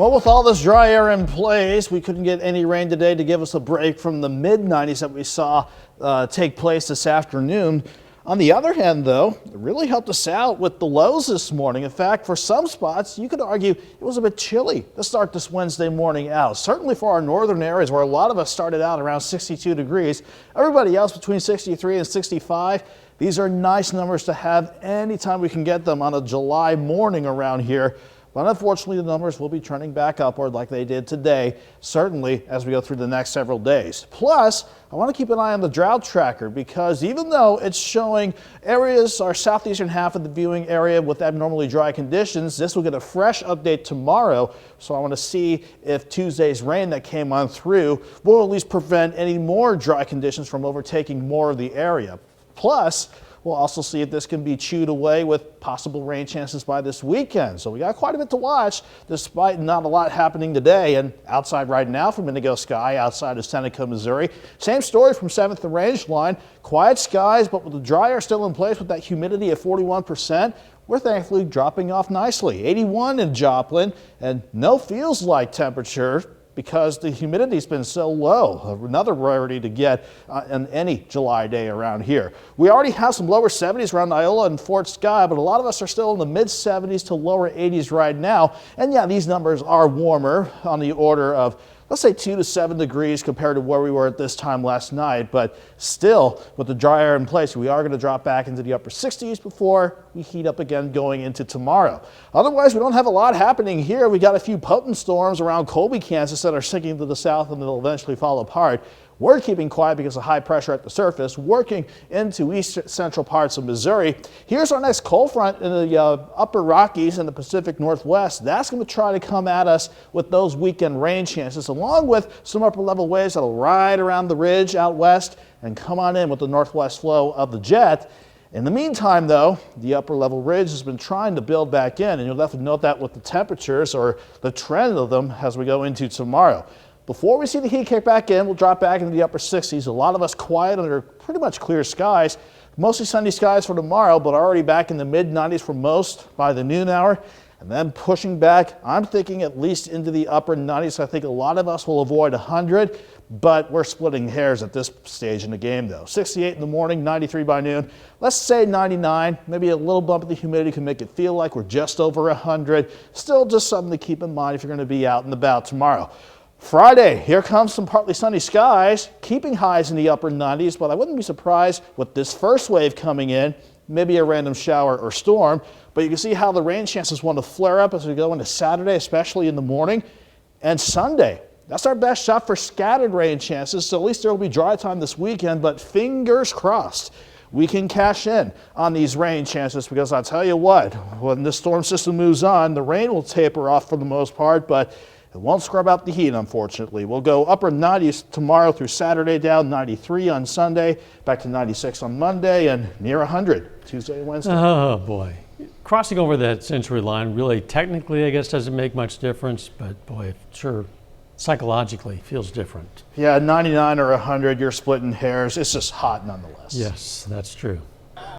Well, with all this dry air in place, we couldn't get any rain today to give us a break from the mid-90s that we saw take place this afternoon. On the other hand, though, it really helped us out with the lows this morning. In fact, for some spots, you could argue it was a bit chilly to start this Wednesday morning out. Certainly for our northern areas where a lot of us started out around 62 degrees. Everybody else between 63 and 65. These are nice numbers to have anytime we can get them on a July morning around here. But unfortunately, the numbers will be trending back upward like they did today, certainly as we go through the next several days. Plus, I want to keep an eye on the drought tracker because even though it's showing areas, our southeastern half of the viewing area with abnormally dry conditions, this will get a fresh update tomorrow. So I want to see if Tuesday's rain that came on through will at least prevent any more dry conditions from overtaking more of the area. Plus, we'll also see if this can be chewed away with possible rain chances by this weekend. So we got quite a bit to watch despite not a lot happening today. And outside right now from Indigo Sky outside of Seneca, Missouri. Same story from 7th and Rangeline. Quiet skies, but with the dry air still in place with that humidity at 41%. We're thankfully dropping off nicely. 81 in Joplin and no feels like temperature because the humidity's been so low. Another rarity to get on any July day around here. We already have some lower 70s around Iola and Fort Scott, but a lot of us are still in the mid 70s to lower 80s right now. And yeah, these numbers are warmer on the order of, let's say 2 to 7 degrees compared to where we were at this time last night. But still, with the dry air in place, we are going to drop back into the upper 60s before we heat up again going into tomorrow. Otherwise, we don't have a lot happening here. We got a few potent storms around Colby, Kansas that are sinking to the south and they'll eventually fall apart. We're keeping quiet because of high pressure at the surface, working into east central parts of Missouri. Here's our next cold front in the upper Rockies and the Pacific Northwest. That's going to try to come at us with those weekend rain chances, along with some upper level waves that'll ride around the ridge out west and come on in with the northwest flow of the jet. In the meantime, though, the upper level ridge has been trying to build back in, and you'll have to note that with the temperatures or the trend of them as we go into tomorrow. Before we see the heat kick back in, we'll drop back into the upper 60s. A lot of us quiet under pretty much clear skies. Mostly sunny skies for tomorrow, but already back in the mid 90s for most by the noon hour. And then pushing back, I'm thinking at least into the upper 90s. I think a lot of us will avoid 100, but we're splitting hairs at this stage in the game though. 68 in the morning, 93 by noon. Let's say 99, maybe a little bump of the humidity can make it feel like we're just over 100. Still just something to keep in mind if you're going to be out and about tomorrow. Friday, here comes some partly sunny skies, keeping highs in the upper 90s, but I wouldn't be surprised with this first wave coming in, maybe a random shower or storm, but you can see how the rain chances want to flare up as we go into Saturday, especially in the morning, and Sunday. That's our best shot for scattered rain chances, so at least there will be dry time this weekend, but fingers crossed we can cash in on these rain chances because I'll tell you what, when this storm system moves on, the rain will taper off for the most part, but it won't scrub out the heat, unfortunately. We'll go upper 90s tomorrow through Saturday, down 93 on Sunday, back to 96 on Monday, and near 100 Tuesday and Wednesday. Oh, boy. Crossing over that century line really technically, I guess, doesn't make much difference, but boy, it sure psychologically feels different. Yeah, 99 or 100, you're splitting hairs. It's just hot nonetheless. Yes, that's true.